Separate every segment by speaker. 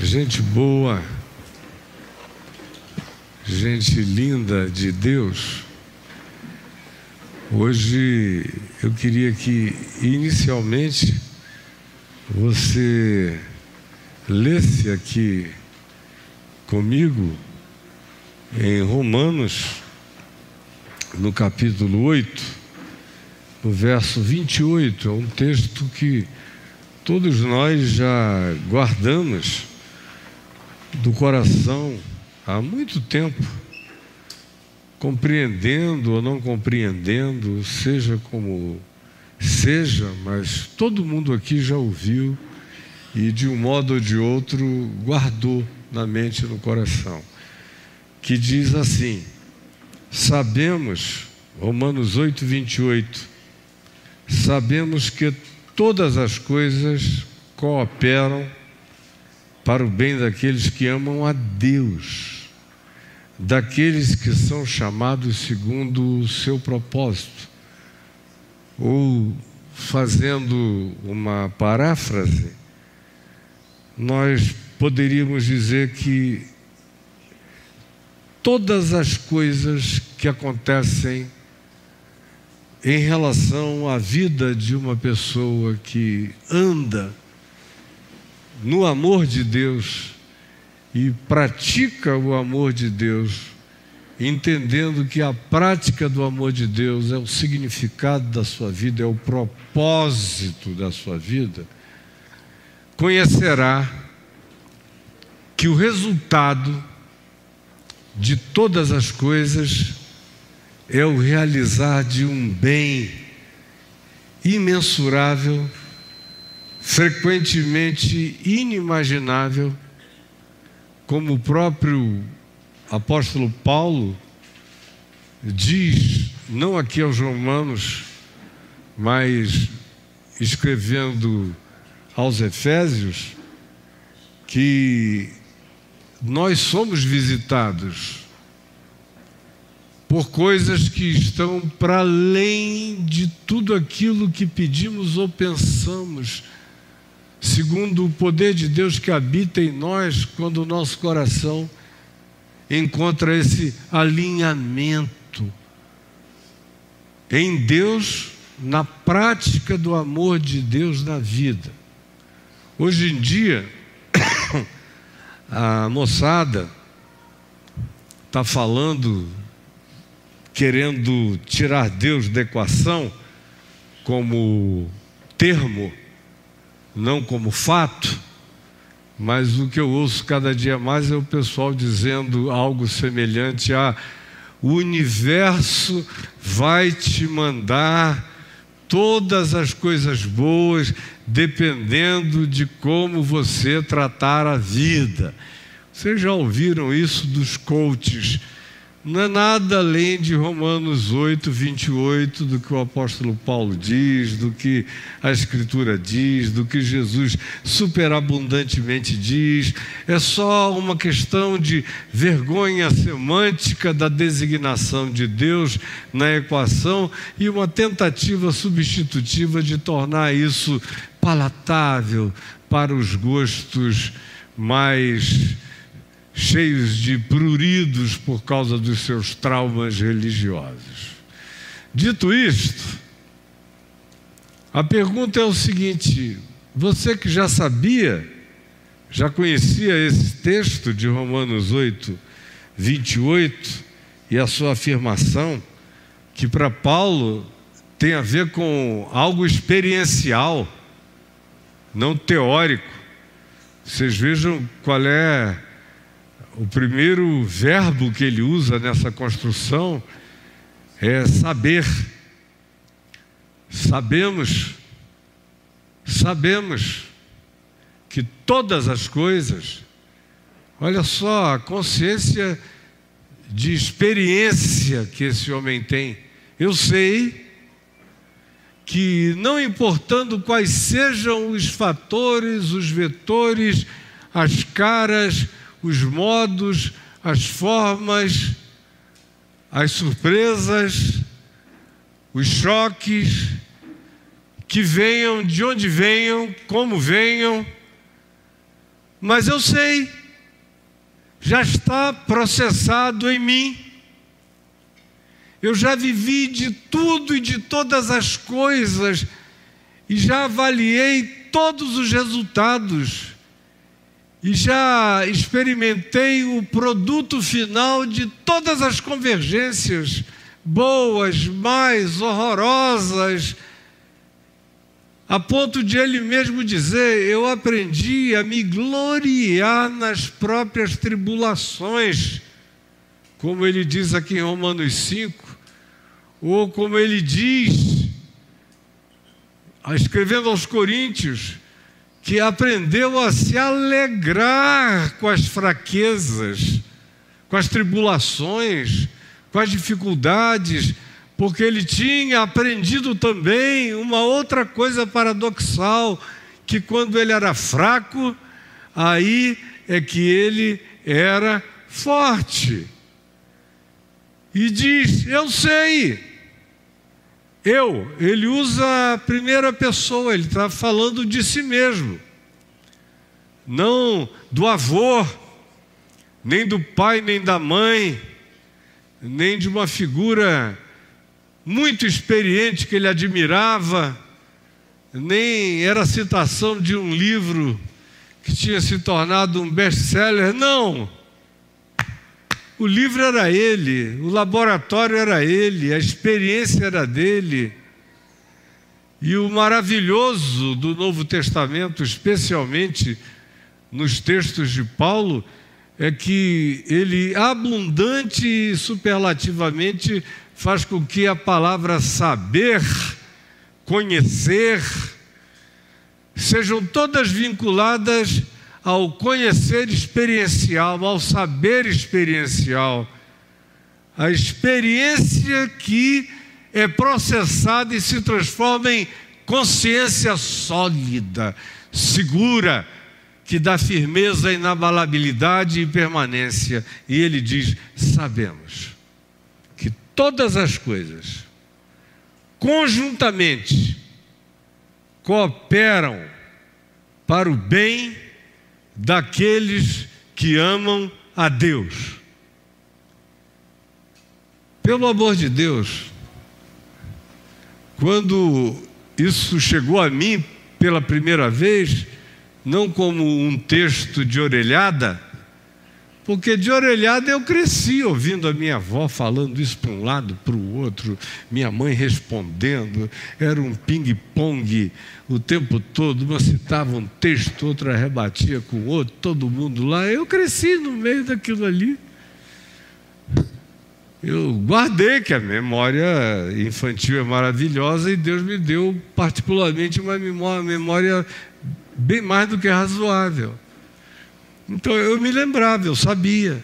Speaker 1: Gente boa, gente linda de Deus, hoje eu queria que inicialmente você lesse aqui comigo em Romanos, no capítulo 8, no verso 28, é um texto que todos nós já guardamos do coração há muito tempo, compreendendo ou não compreendendo, seja como seja, mas todo mundo aqui já ouviu e de um modo ou de outro guardou na mente e no coração, que diz assim: sabemos, Romanos 8, 28, sabemos que todas as coisas cooperam para o bem daqueles que amam a Deus, daqueles que são chamados segundo o seu propósito. Ou, fazendo uma paráfrase, nós poderíamos dizer que todas as coisas que acontecem em relação à vida de uma pessoa que anda no amor de Deus e pratica o amor de Deus, entendendo que a prática do amor de Deus é o significado da sua vida, é o propósito da sua vida, conhecerá que o resultado de todas as coisas é o realizar de um bem imensurável, frequentemente inimaginável, como o próprio apóstolo Paulo diz, não aqui aos Romanos, mas escrevendo aos Efésios, que nós somos visitados por coisas que estão para além de tudo aquilo que pedimos ou pensamos, segundo o poder de Deus que habita em nós, quando o nosso coração encontra esse alinhamento em Deus, na prática do amor de Deus na vida. Hoje em dia, a moçada está falando, querendo tirar Deus da equação como termo, não como fato, mas o que eu ouço cada dia mais é o pessoal dizendo algo semelhante a: o universo vai te mandar todas as coisas boas, dependendo de como você tratar a vida. Vocês já ouviram isso dos coaches? Não é nada além de Romanos 8, 28, do que o apóstolo Paulo diz, do que a Escritura diz, do que Jesus superabundantemente diz. É só uma questão de vergonha semântica da designação de Deus na equação e uma tentativa substitutiva de tornar isso palatável para os gostos mais cheios de pruridos por causa dos seus traumas religiosos. Dito isto, a pergunta é o seguinte: você que já sabia, já conhecia esse texto de Romanos 8, 28 e a sua afirmação, que para Paulo tem a ver com algo experiencial, não teórico. Vocês vejam qual é o primeiro verbo que ele usa nessa construção, é saber. Sabemos que todas as coisas, olha só a consciência de experiência que esse homem tem. Eu sei que, não importando quais sejam os fatores, os vetores, as caras, os modos, as formas, as surpresas, os choques, que venham, de onde venham, como venham, mas eu sei, já está processado em mim. Eu já vivi de tudo e de todas as coisas, e já avaliei todos os resultados, e já experimentei o produto final de todas as convergências, boas, mais horrorosas, a ponto de ele mesmo dizer: eu aprendi a me gloriar nas próprias tribulações, como ele diz aqui em Romanos 5, ou como ele diz, escrevendo aos Coríntios, que aprendeu a se alegrar com as fraquezas, com as tribulações, com as dificuldades, porque ele tinha aprendido também uma outra coisa paradoxal, que quando ele era fraco, aí é que ele era forte. E diz: eu sei. Ele usa a primeira pessoa, ele está falando de si mesmo, não do avô, nem do pai, nem da mãe, nem de uma figura muito experiente que ele admirava, nem era citação de um livro que tinha se tornado um best-seller, não. O livro era ele, o laboratório era ele, a experiência era dele. E o maravilhoso do Novo Testamento, especialmente nos textos de Paulo, é que ele abundante e superlativamente faz com que a palavra saber, conhecer, sejam todas vinculadas ao conhecer experiencial, ao saber experiencial, a experiência que é processada e se transforma em consciência sólida, segura, que dá firmeza, inabalabilidade e permanência. E ele diz: sabemos que todas as coisas conjuntamente cooperam para o bem daqueles que amam a Deus. Pelo amor de Deus, quando isso chegou a mim pela primeira vez, não como um texto de orelhada, porque de orelhada eu cresci ouvindo a minha avó falando isso para um lado, para o outro, minha mãe respondendo, era um ping-pong o tempo todo, uma citava um texto, outra rebatia com o outro, todo mundo lá. Eu cresci no meio daquilo ali. Eu guardei que a memória infantil é maravilhosa e Deus me deu particularmente uma memória bem mais do que razoável. Então eu me lembrava, eu sabia.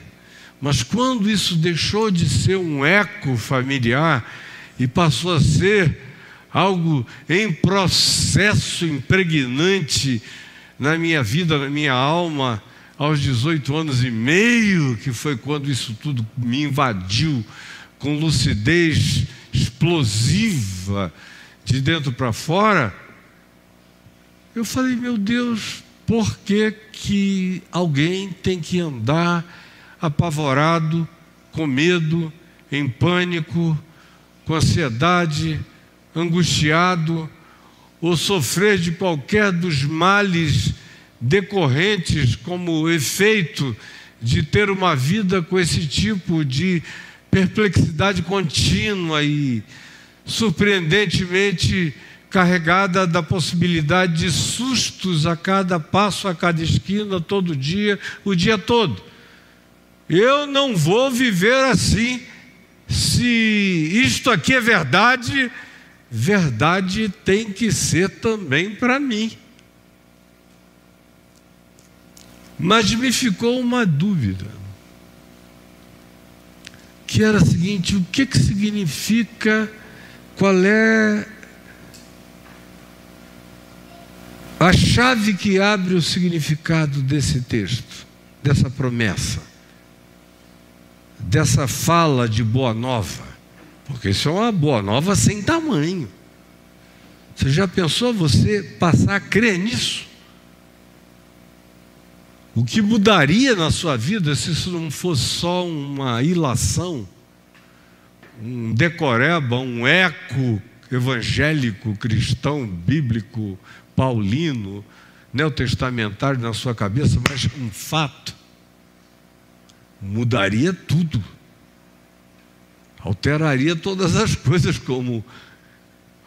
Speaker 1: Mas quando isso deixou de ser um eco familiar e passou a ser algo em processo impregnante na minha vida, na minha alma, aos 18 anos e meio, que foi quando isso tudo me invadiu com lucidez explosiva de dentro para fora, eu falei: meu Deus, por que alguém tem que andar apavorado, com medo, em pânico, com ansiedade, angustiado, ou sofrer de qualquer dos males decorrentes como efeito de ter uma vida com esse tipo de perplexidade contínua e surpreendentemente carregada da possibilidade de sustos a cada passo, a cada esquina, todo dia, o dia todo? Eu não vou viver assim. Se isto aqui é verdade, verdade tem que ser também para mim. Mas me ficou uma dúvida, que era a seguinte: o que significa, qual é a chave que abre o significado desse texto, dessa promessa, dessa fala de boa nova? Porque isso é uma boa nova sem tamanho. Você já pensou você passar a crer nisso? O que mudaria na sua vida se isso não fosse só uma ilação, um decoreba, um eco evangélico, cristão, bíblico, paulino, neotestamentário na sua cabeça, mas um fato. Mudaria tudo. Alteraria todas as coisas, como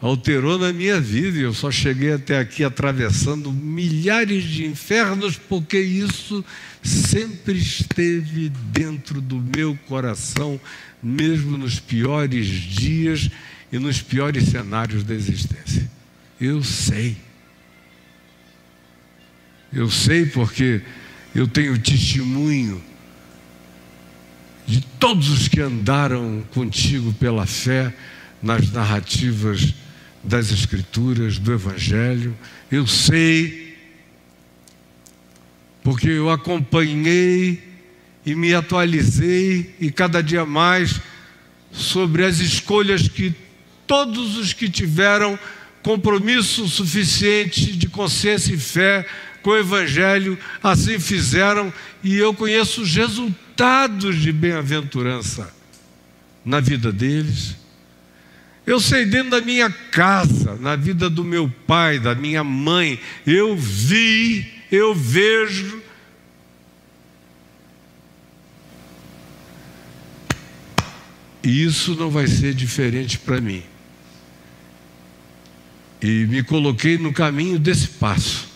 Speaker 1: alterou na minha vida. Eu só cheguei até aqui atravessando milhares de infernos, porque isso sempre esteve dentro do meu coração, mesmo nos piores dias e nos piores cenários da existência. Eu sei. Eu sei porque eu tenho testemunho de todos os que andaram contigo pela fé nas narrativas das Escrituras, do Evangelho. Eu sei, porque eu acompanhei e me atualizei, e cada dia mais, sobre as escolhas que todos os que tiveram compromisso suficiente de consciência e fé com o Evangelho assim fizeram, e eu conheço os resultados de bem-aventurança na vida deles. Eu sei dentro da minha casa, na vida do meu pai, da minha mãe, eu vi, eu vejo. E isso não vai ser diferente para mim. E me coloquei no caminho desse passo.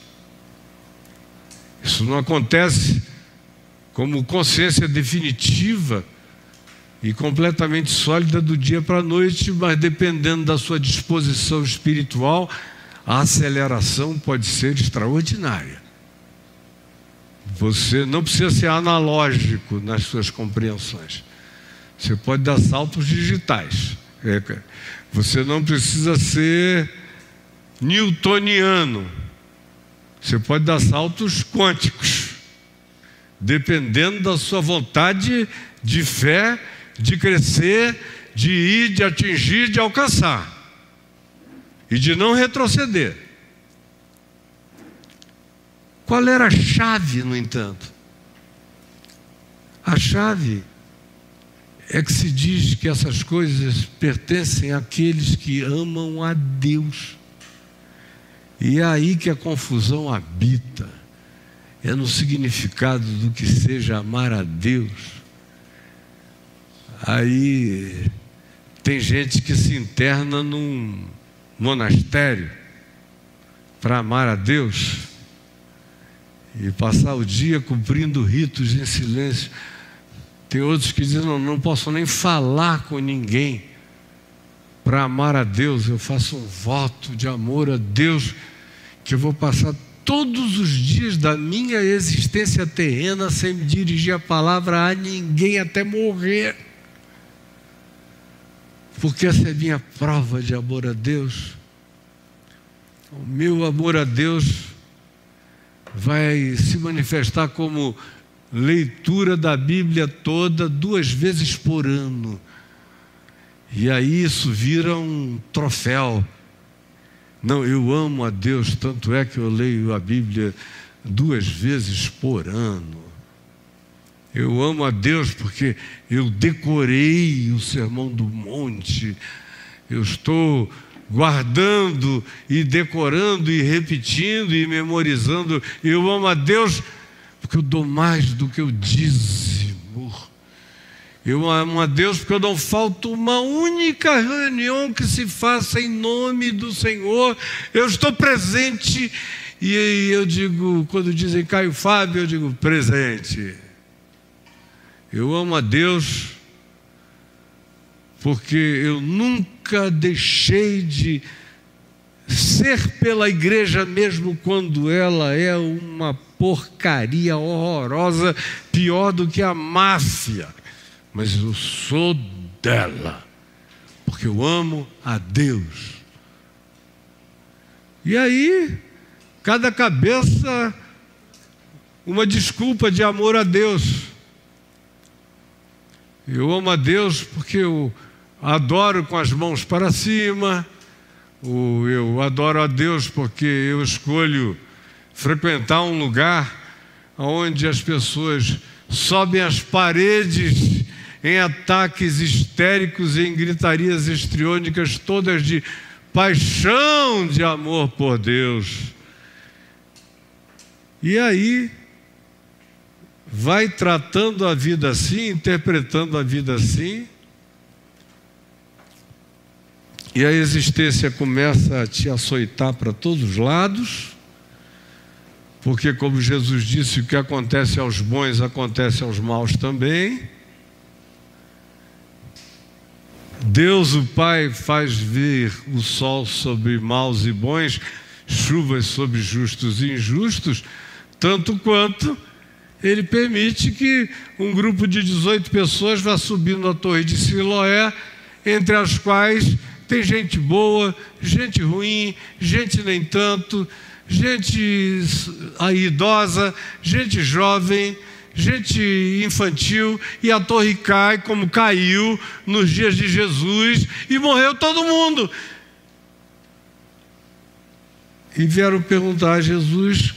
Speaker 1: Isso não acontece como consciência definitiva e completamente sólida do dia para a noite, mas dependendo da sua disposição espiritual, a aceleração pode ser extraordinária. Você não precisa ser analógico nas suas compreensões. Você pode dar saltos digitais. Você não precisa ser newtoniano. Você pode dar saltos quânticos, dependendo da sua vontade de fé, de crescer, de ir, de atingir, de alcançar e de não retroceder. Qual era a chave, no entanto? A chave é que se diz que essas coisas pertencem àqueles que amam a Deus. E é aí que a confusão habita. É no significado do que seja amar a Deus. Aí tem gente que se interna num monastério para amar a Deus e passar o dia cumprindo ritos em silêncio. Tem outros que dizem, não posso nem falar com ninguém para amar a Deus. Eu faço um voto de amor a Deus, que eu vou passar todos os dias da minha existência terrena sem me dirigir a palavra a ninguém até morrer. Porque essa é a minha prova de amor a Deus. O meu amor a Deus vai se manifestar como leitura da Bíblia toda 2 vezes por ano. E aí isso vira um troféu. Não, eu amo a Deus, tanto é que eu leio a Bíblia 2 vezes por ano. Eu amo a Deus porque eu decorei o Sermão do Monte. Eu estou guardando e decorando e repetindo e memorizando. Eu amo a Deus porque eu dou mais do que eu dízimo. Eu amo a Deus porque eu não falto uma única reunião que se faça em nome do Senhor. Eu estou presente. E eu digo, quando dizem Caio Fábio, eu digo presente. Eu amo a Deus porque eu nunca deixei de ser pela igreja, mesmo quando ela é uma porcaria horrorosa, pior do que a máfia. Mas eu sou dela, porque eu amo a Deus. E aí, cada cabeça, uma desculpa de amor a Deus. Eu amo a Deus porque eu adoro com as mãos para cima. Eu adoro a Deus porque eu escolho frequentar um lugar onde as pessoas sobem as paredes em ataques histéricos e em gritarias histriônicas, todas de paixão, de amor por Deus. E aí vai tratando a vida assim, interpretando a vida assim, e a existência começa a te açoitar para todos os lados, porque, como Jesus disse, o que acontece aos bons acontece aos maus também. Deus, o Pai, faz vir o sol sobre maus e bons, chuvas sobre justos e injustos, tanto quanto Ele permite que um grupo de 18 pessoas vá subindo a torre de Siloé, entre as quais tem gente boa, gente ruim, gente nem tanto, gente idosa, gente jovem, gente infantil, e a torre cai como caiu nos dias de Jesus, e morreu todo mundo. E vieram perguntar a Jesus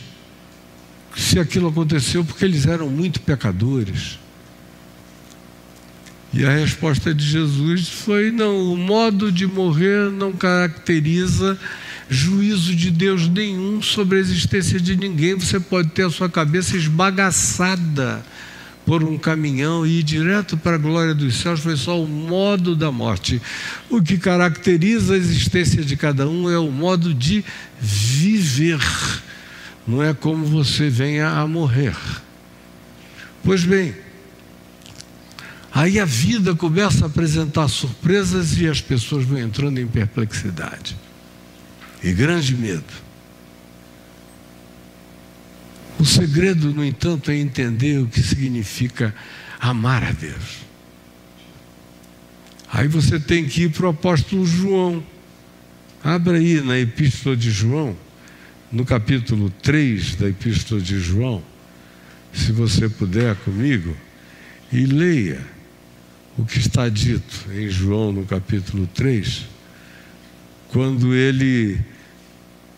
Speaker 1: se aquilo aconteceu porque eles eram muito pecadores. E a resposta de Jesus foi: não, o modo de morrer não caracteriza juízo de Deus nenhum sobre a existência de ninguém. Você pode ter a sua cabeça esbagaçada por um caminhão e ir direto para a glória dos céus, foi só o modo da morte. O que caracteriza a existência de cada um é o modo de viver, não é como você venha a morrer. Pois bem, aí a vida começa a apresentar surpresas e as pessoas vão entrando em perplexidade e grande medo. O segredo, no entanto, é entender o que significa amar a Deus. Aí você tem que ir para o apóstolo João. Abra aí na Epístola de João, no capítulo 3 da Epístola de João, se você puder comigo, e leia o que está dito em João no capítulo 3, quando ele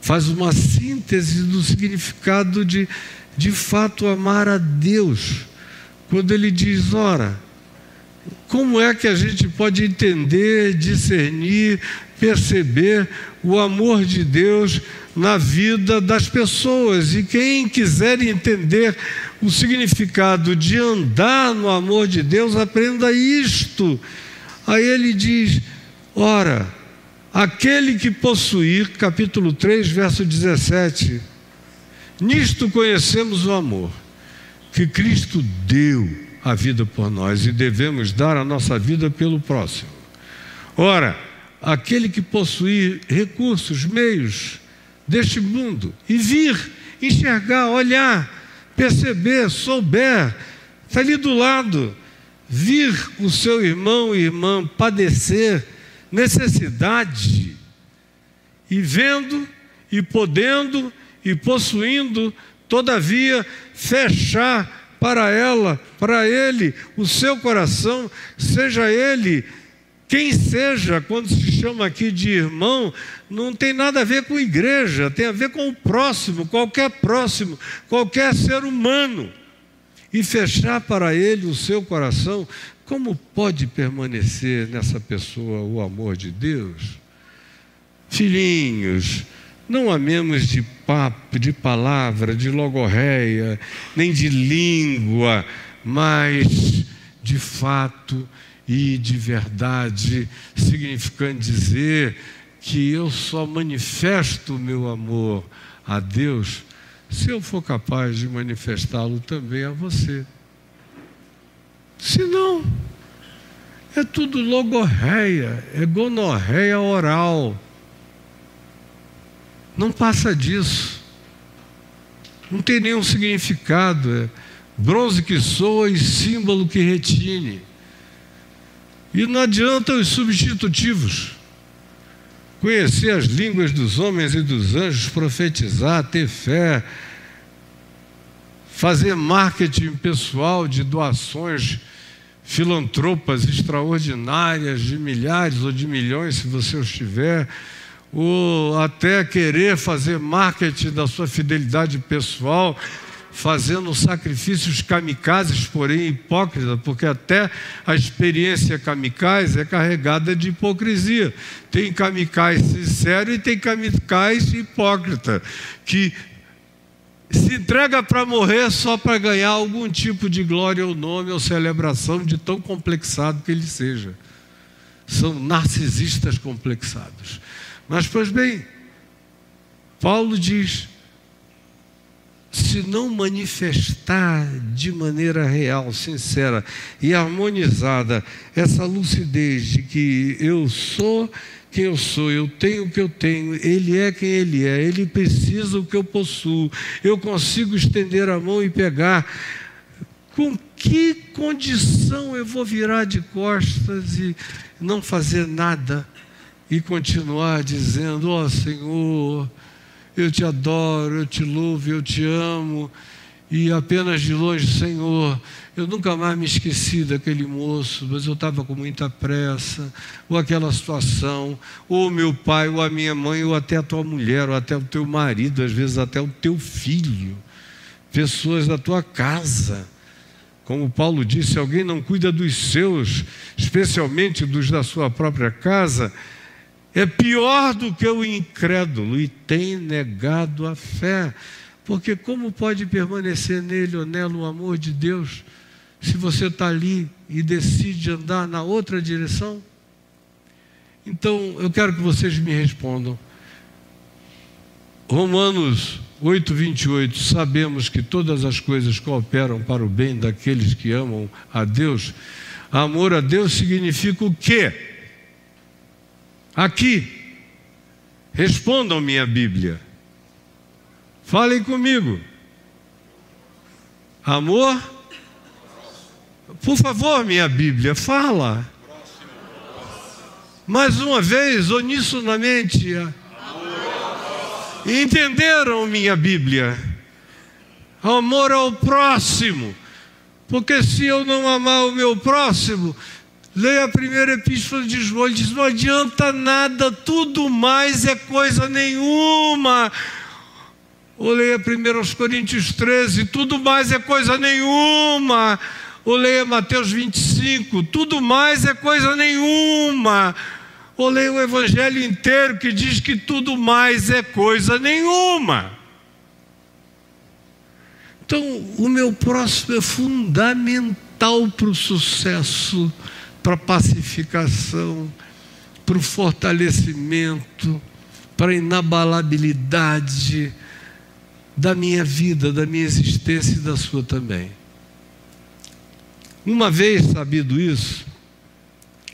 Speaker 1: faz uma síntese do significado de fato amar a Deus. Quando ele diz: ora, como é que a gente pode entender, discernir, perceber o amor de Deus na vida das pessoas? E quem quiser entender o significado de andar no amor de Deus, aprenda isto. Aí ele diz: ora, aquele que possuir, capítulo 3, verso 17, nisto conhecemos o amor, que Cristo deu a vida por nós e devemos dar a nossa vida pelo próximo. Ora, aquele que possuir recursos, meios deste mundo e vir, enxergar, olhar, perceber, souber, está ali do lado, vir o seu irmão e irmã padecer necessidade, e vendo, e podendo, e possuindo, todavia fechar para ela, para ele, o seu coração, seja ele quem seja. Quando se chama aqui de irmão, não tem nada a ver com igreja, tem a ver com o próximo, qualquer ser humano, e fechar para ele o seu coração. Como pode permanecer nessa pessoa o amor de Deus? Filhinhos, não amemos de papo, de palavra, de logorreia, nem de língua, mas de fato e de verdade, significando dizer que eu só manifesto o meu amor a Deus se eu for capaz de manifestá-lo também a você. Se não, é tudo logorreia, é gonorreia oral. Não passa disso. Não tem nenhum significado. É bronze que soa e símbolo que retine. E não adianta os substitutivos. Conhecer as línguas dos homens e dos anjos, profetizar, ter fé, fazer marketing pessoal de doações filantropas extraordinárias de milhares ou de milhões, se você os tiver, ou até querer fazer marketing da sua fidelidade pessoal, fazendo sacrifícios kamikazes, porém hipócritas, porque até a experiência kamikaze é carregada de hipocrisia. Tem kamikaze sincero e tem kamikaze hipócrita, que se entrega para morrer só para ganhar algum tipo de glória ou nome ou celebração, de tão complexado que ele seja. São narcisistas complexados. Mas, pois bem, Paulo diz: se não manifestar de maneira real, sincera e harmonizada essa lucidez de que eu sou quem eu sou, eu tenho o que eu tenho, Ele é quem Ele é, Ele precisa o que eu possuo, eu consigo estender a mão e pegar, com que condição eu vou virar de costas e não fazer nada e continuar dizendo: ó Senhor, eu te adoro, eu te louvo, eu te amo, e apenas de longe, Senhor, eu nunca mais me esqueci daquele moço, mas eu estava com muita pressa, ou aquela situação, ou meu pai, ou a minha mãe, ou até a tua mulher, ou até o teu marido, às vezes até o teu filho, pessoas da tua casa. Como Paulo disse, se alguém não cuida dos seus, especialmente dos da sua própria casa, é pior do que o incrédulo e tem negado a fé. Porque como pode permanecer nele ou nela o amor de Deus, se você está ali e decide andar na outra direção? Então, eu quero que vocês me respondam. Romanos 8:28, sabemos que todas as coisas cooperam para o bem daqueles que amam a Deus. Amor a Deus significa o quê? Aqui, respondam minha Bíblia. Falem comigo. Amor? Por favor, minha Bíblia, fala. Mais uma vez, unisonamente. Entenderam minha Bíblia? Amor ao próximo. Porque se eu não amar o meu próximo, leia a primeira epístola de João, ele diz: não adianta nada, tudo mais é coisa nenhuma. Ou leia 1 Coríntios 13, tudo mais é coisa nenhuma. Ou leia Mateus 25, tudo mais é coisa nenhuma. Ou leia o Evangelho inteiro que diz que tudo mais é coisa nenhuma. Então, o meu próximo é fundamental para o sucesso, para a pacificação, para o fortalecimento, para a inabalabilidade da minha vida, da minha existência e da sua também. Uma vez sabido isso,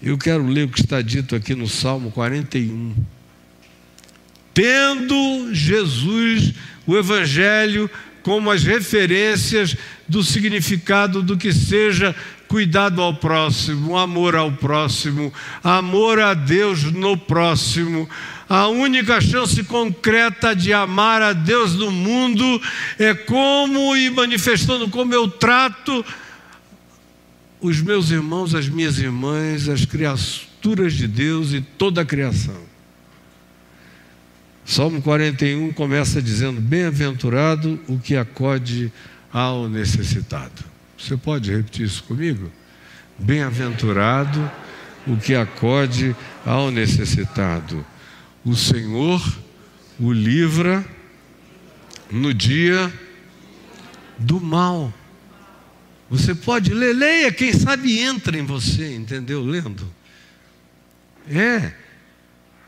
Speaker 1: eu quero ler o que está dito aqui no Salmo 41. Tendo Jesus o Evangelho como as referências do significado do que seja cuidado ao próximo, amor ao próximo, amor a Deus no próximo. A única chance concreta de amar a Deus no mundo é como e manifestando como eu trato os meus irmãos, as minhas irmãs, as criaturas de Deus e toda a criação. Salmo 41 começa dizendo: bem-aventurado o que acode ao necessitado. Você pode repetir isso comigo? Bem-aventurado o que acode ao necessitado. O Senhor o livra no dia do mal. Você pode ler, leia, quem sabe entra em você, entendeu? Lendo.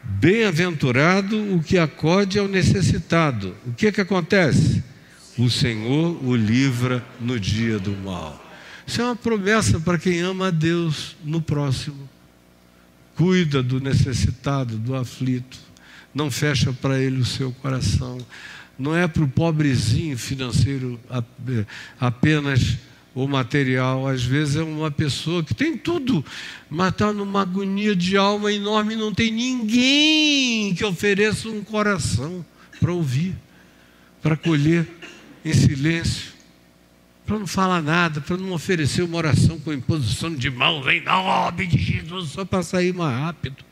Speaker 1: Bem-aventurado o que acode ao necessitado. O que acontece? O Senhor o livra no dia do mal. Isso é uma promessa para quem ama a Deus no próximo. Cuida do necessitado, do aflito. Não fecha para ele o seu coração. Não é para o pobrezinho financeiro apenas o material. Às vezes é uma pessoa que tem tudo, mas está numa agonia de alma enorme e não tem ninguém que ofereça um coração para ouvir, para acolher em silêncio, para não falar nada, para não oferecer uma oração com imposição de mãos em nome de Jesus, só para sair mais rápido.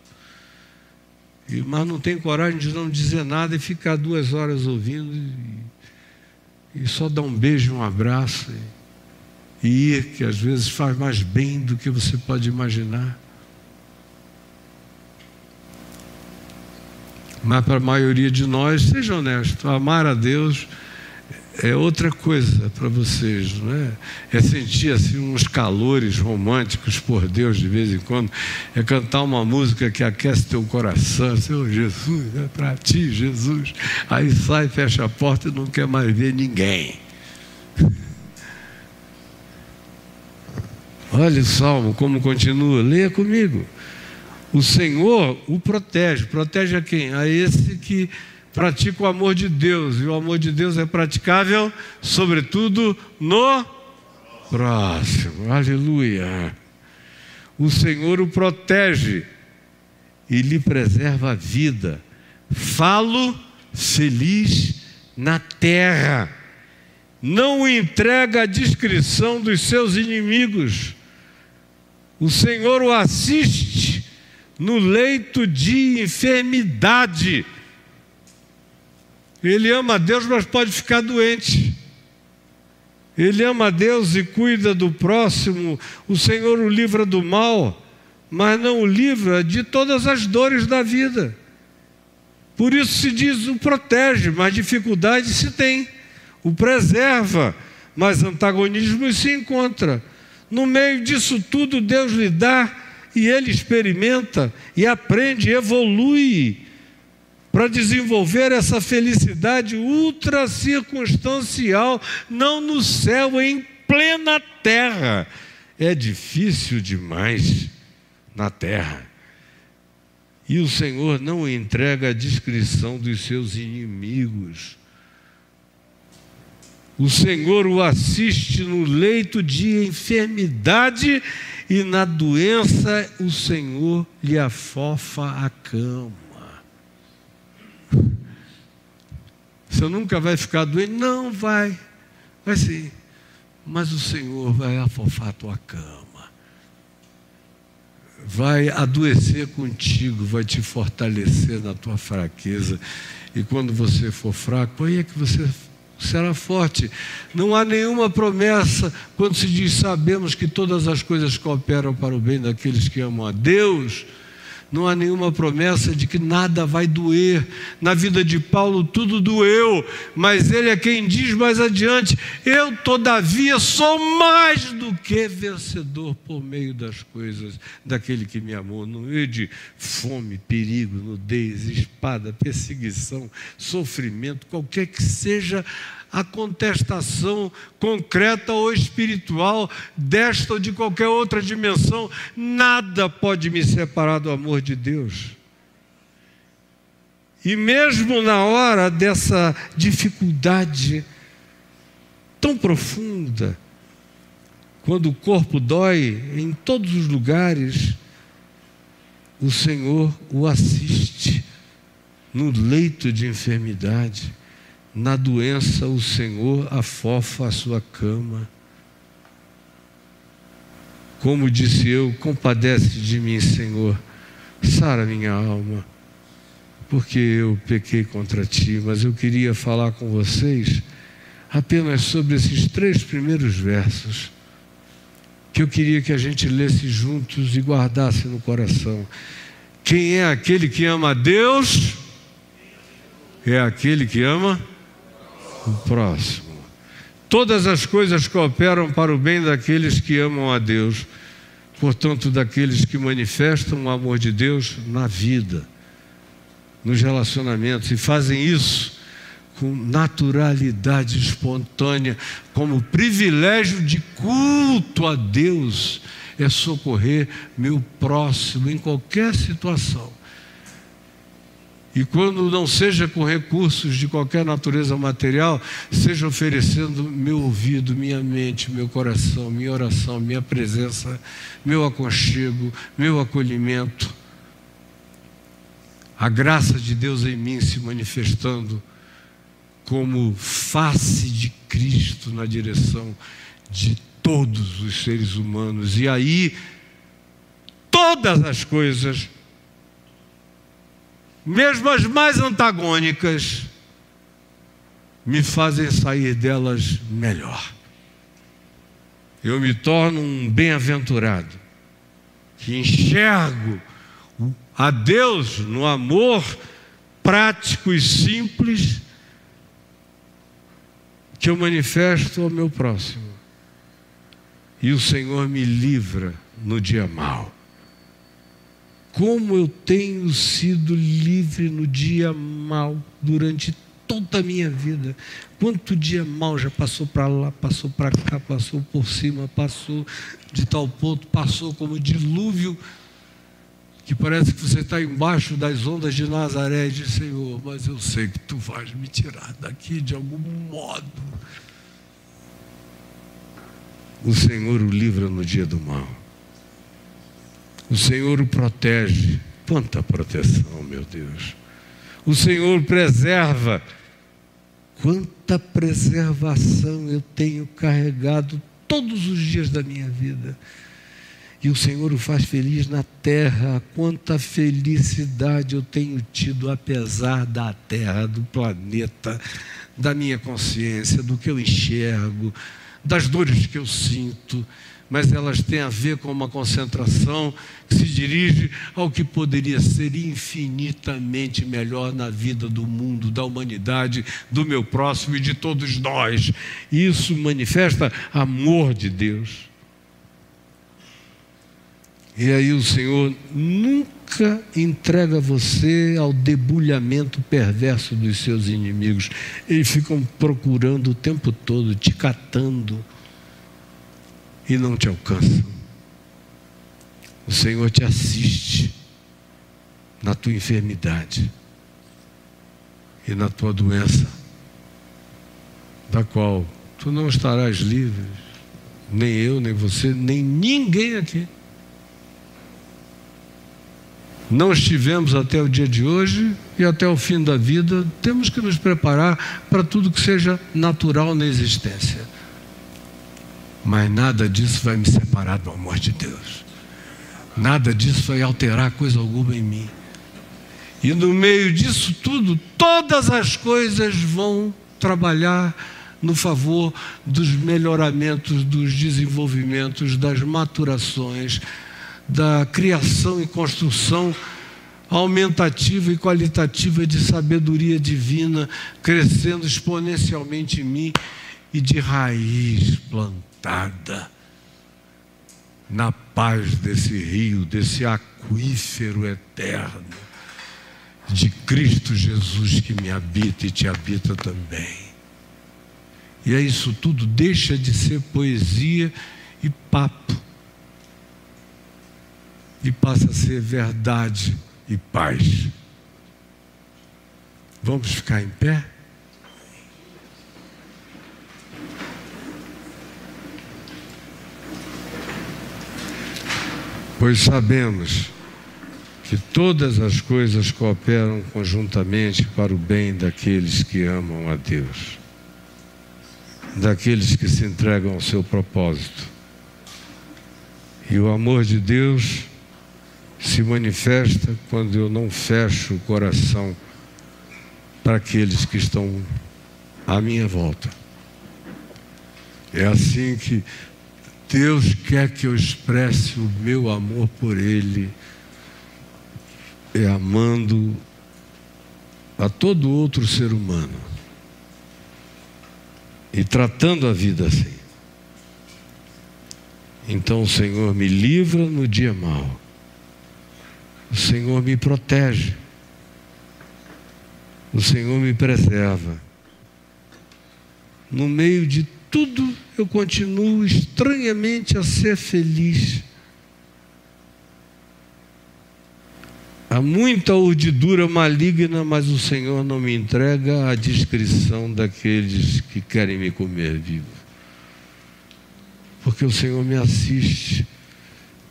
Speaker 1: Mas não tem coragem de não dizer nada e ficar 2 horas ouvindo e só dar um beijo, um abraço e ir, que às vezes faz mais bem do que você pode imaginar. Mas para a maioria de nós, seja honesto, amar a Deus é outra coisa para vocês, não é? É sentir assim uns calores românticos por Deus de vez em quando, é cantar uma música que aquece teu coração, Senhor Jesus, é para ti, Jesus. Aí sai, fecha a porta e não quer mais ver ninguém. Olha o Salmo, como continua, leia comigo. O Senhor o protege. Protege a quem? A esse que pratica o amor de Deus. E o amor de Deus é praticável, sobretudo, no próximo. Aleluia. O Senhor o protege e lhe preserva a vida. Falo feliz na terra. Não o entrega à discrição dos seus inimigos. O Senhor o assiste no leito de enfermidade. Ele ama a Deus, mas pode ficar doente. Ele ama a Deus e cuida do próximo. O Senhor o livra do mal, mas não o livra de todas as dores da vida. Por isso se diz o protege, mas dificuldade se tem. O preserva, mas antagonismos se encontra. No meio disso tudo, Deus lhe dá e ele experimenta e aprende, evolui para desenvolver essa felicidade ultra circunstancial, não no céu, em plena terra. É difícil demais na terra. E o Senhor não entrega à discrição dos seus inimigos. O Senhor o assiste no leito de enfermidade e na doença o Senhor lhe afofa a cama. Você nunca vai ficar doente? Não, vai sim, mas o Senhor vai afofar a tua cama, vai adoecer contigo, vai te fortalecer na tua fraqueza, e quando você for fraco, aí é que você será forte. Não há nenhuma promessa quando se diz sabemos que todas as coisas cooperam para o bem daqueles que amam a Deus. Não há nenhuma promessa de que nada vai doer. Na vida de Paulo tudo doeu, mas ele é quem diz mais adiante: eu todavia sou mais do que vencedor por meio das coisas daquele que me amou. No meio de fome, perigo, nudez, espada, perseguição, sofrimento, qualquer que seja a contestação concreta ou espiritual desta ou de qualquer outra dimensão, nada pode me separar do amor de Deus. E mesmo na hora dessa dificuldade tão profunda, quando o corpo dói em todos os lugares, o Senhor o assiste no leito de enfermidade. Na doença, o Senhor afofa a sua cama. Como disse eu, compadece de mim, Senhor, sara minha alma, porque eu pequei contra ti. Mas eu queria falar com vocês apenas sobre esses 3 primeiros versos, que eu queria que a gente lesse juntos e guardasse no coração. Quem é aquele que ama a Deus? É aquele que ama o próximo. Todas as coisas cooperam para o bem daqueles que amam a Deus, portanto, daqueles que manifestam o amor de Deus na vida, nos relacionamentos, e fazem isso com naturalidade espontânea, como privilégio de culto a Deus, é socorrer meu próximo em qualquer situação. E quando não seja com recursos de qualquer natureza material, seja oferecendo meu ouvido, minha mente, meu coração, minha oração, minha presença, meu aconchego, meu acolhimento. A graça de Deus em mim se manifestando como face de Cristo na direção de todos os seres humanos. E aí, todas as coisas, mesmo as mais antagônicas, me fazem sair delas melhor. Eu me torno um bem-aventurado, que enxergo a Deus no amor prático e simples que eu manifesto ao meu próximo. E o Senhor me livra no dia mau. Como eu tenho sido livre no dia mau durante toda a minha vida. Quanto dia mau já passou para lá, passou para cá, passou por cima, passou de tal ponto, passou como dilúvio, que parece que você está embaixo das ondas de Nazaré e diz: Senhor, mas eu sei que Tu vais me tirar daqui de algum modo. O Senhor o livra no dia do mal. O Senhor o protege. Quanta proteção, meu Deus. O Senhor preserva. Quanta preservação eu tenho carregado todos os dias da minha vida. E o Senhor o faz feliz na terra. Quanta felicidade eu tenho tido, apesar da terra, do planeta, da minha consciência, do que eu enxergo, das dores que eu sinto. Mas elas têm a ver com uma concentração que se dirige ao que poderia ser infinitamente melhor na vida do mundo, da humanidade, do meu próximo e de todos nós. Isso manifesta amor de Deus. E aí o Senhor nunca entrega você ao debulhamento perverso dos seus inimigos. Eles ficam procurando o tempo todo, te catando, e não te alcançam. O Senhor te assiste na tua enfermidade e na tua doença, da qual tu não estarás livre, nem eu, nem você, nem ninguém aqui. Não estivemos até o dia de hoje e até o fim da vida. Temos que nos preparar para tudo que seja natural na existência. Mas nada disso vai me separar do amor de Deus. Nada disso vai alterar coisa alguma em mim. E no meio disso tudo, todas as coisas vão trabalhar no favor dos melhoramentos, dos desenvolvimentos, das maturações, da criação e construção aumentativa e qualitativa de sabedoria divina, crescendo exponencialmente em mim e de raiz plantada na paz desse rio, desse aquífero eterno de Cristo Jesus que me habita e te habita também. E é isso tudo, deixa de ser poesia e papo e passa a ser verdade e paz. Vamos ficar em pé? Pois sabemos que todas as coisas cooperam conjuntamente para o bem daqueles que amam a Deus, daqueles que se entregam ao seu propósito. E o amor de Deus se manifesta quando eu não fecho o coração para aqueles que estão à minha volta. É assim que Deus quer que eu expresse o meu amor por Ele, amando a todo outro ser humano e tratando a vida assim. Então o Senhor me livra no dia mau. O Senhor me protege. O Senhor me preserva. No meio de tudo, eu continuo estranhamente a ser feliz. Há muita urdidura maligna, mas o Senhor não me entrega a descrição daqueles que querem me comer vivo. Porque o Senhor me assiste,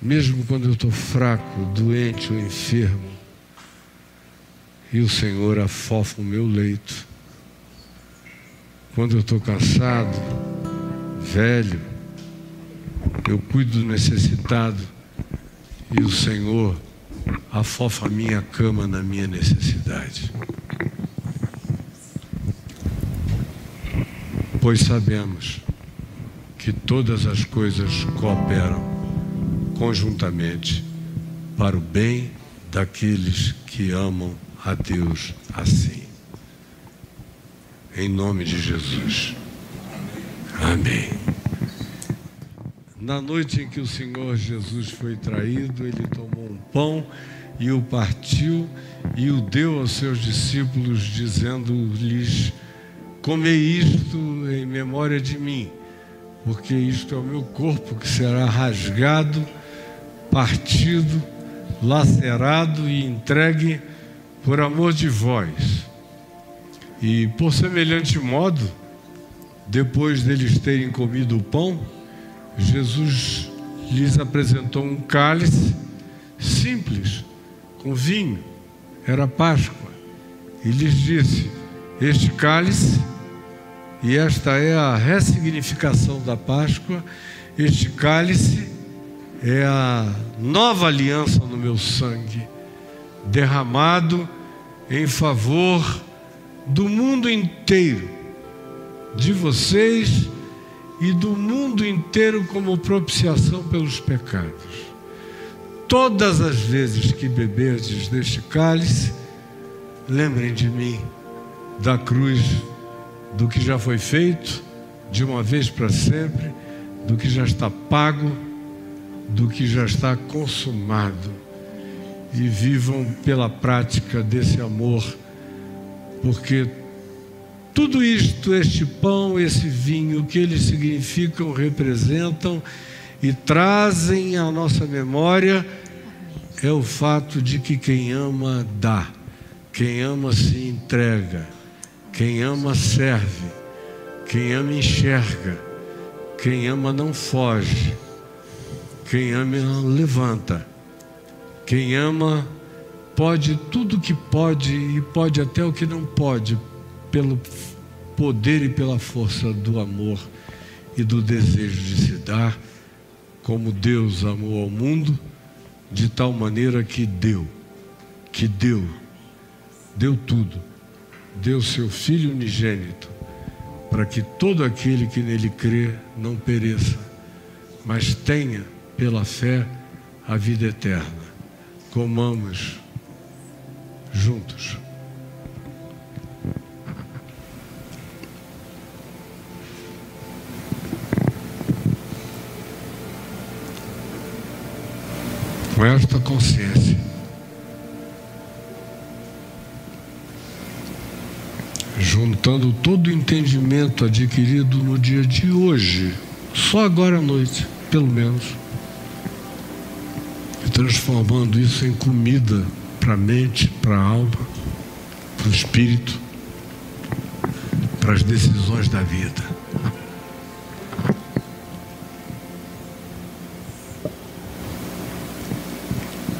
Speaker 1: mesmo quando eu estou fraco, doente ou enfermo. E o Senhor afofa o meu leito. Quando eu estou cansado, velho, eu cuido do necessitado e o Senhor afofa a minha cama na minha necessidade. pois sabemos que todas as coisas cooperam conjuntamente para o bem daqueles que amam a Deus assim. Em nome de Jesus. Amém. Na noite em que o Senhor Jesus foi traído, ele tomou um pão e o partiu e o deu aos seus discípulos, dizendo-lhes: comei isto em memória de mim, porque isto é o meu corpo que será rasgado, partido, lacerado e entregue por amor de vós. E por semelhante modo, depois deles terem comido o pão, Jesus lhes apresentou um cálice simples, com vinho, era Páscoa, e lhes disse: este cálice, e esta é a ressignificação da Páscoa, este cálice é a nova aliança no meu sangue, derramado em favor do mundo inteiro, de vocês e do mundo inteiro, como propiciação pelos pecados. Todas as vezes que beberdes deste cálice, lembrem de mim, da cruz, do que já foi feito, de uma vez para sempre, do que já está pago, do que já está consumado. E vivam pela prática desse amor, porque tudo isto, este pão, esse vinho, o que eles significam, representam e trazem à nossa memória é o fato de que quem ama dá, quem ama se entrega, quem ama serve, quem ama enxerga, quem ama não foge, quem ama levanta, quem ama pode tudo o que pode e pode até o que não pode, pelo poder e pela força do amor e do desejo de se dar, como Deus amou ao mundo, de tal maneira que deu tudo, deu seu Filho unigênito, para que todo aquele que nele crê não pereça, mas tenha pela fé a vida eterna. Comamos juntos. Com esta consciência, juntando todo o entendimento adquirido no dia de hoje, só agora à noite, pelo menos, e transformando isso em comida para a mente, para a alma, para o espírito, para as decisões da vida.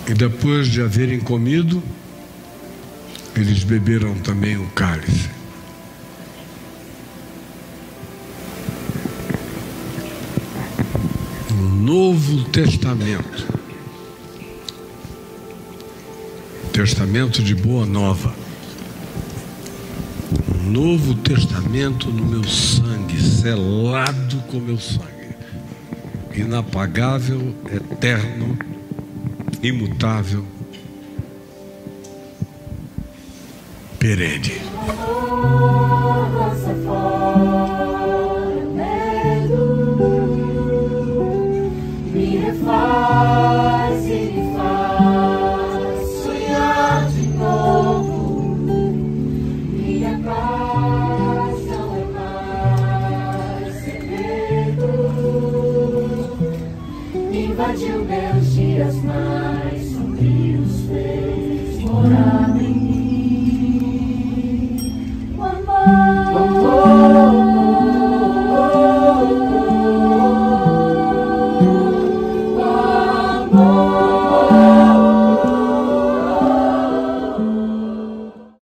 Speaker 1: E depois de haverem comido, eles beberam também o cálice. Um Novo Testamento. Testamento de boa nova. Um Novo Testamento no meu sangue, selado com meu sangue. Inapagável, eterno, imutável, perene.
Speaker 2: Me refaz e me faz sonhar de novo. Minha paz não é mais segredo. Invadiu meus dias mais sombrios, fez morada em mim. O amor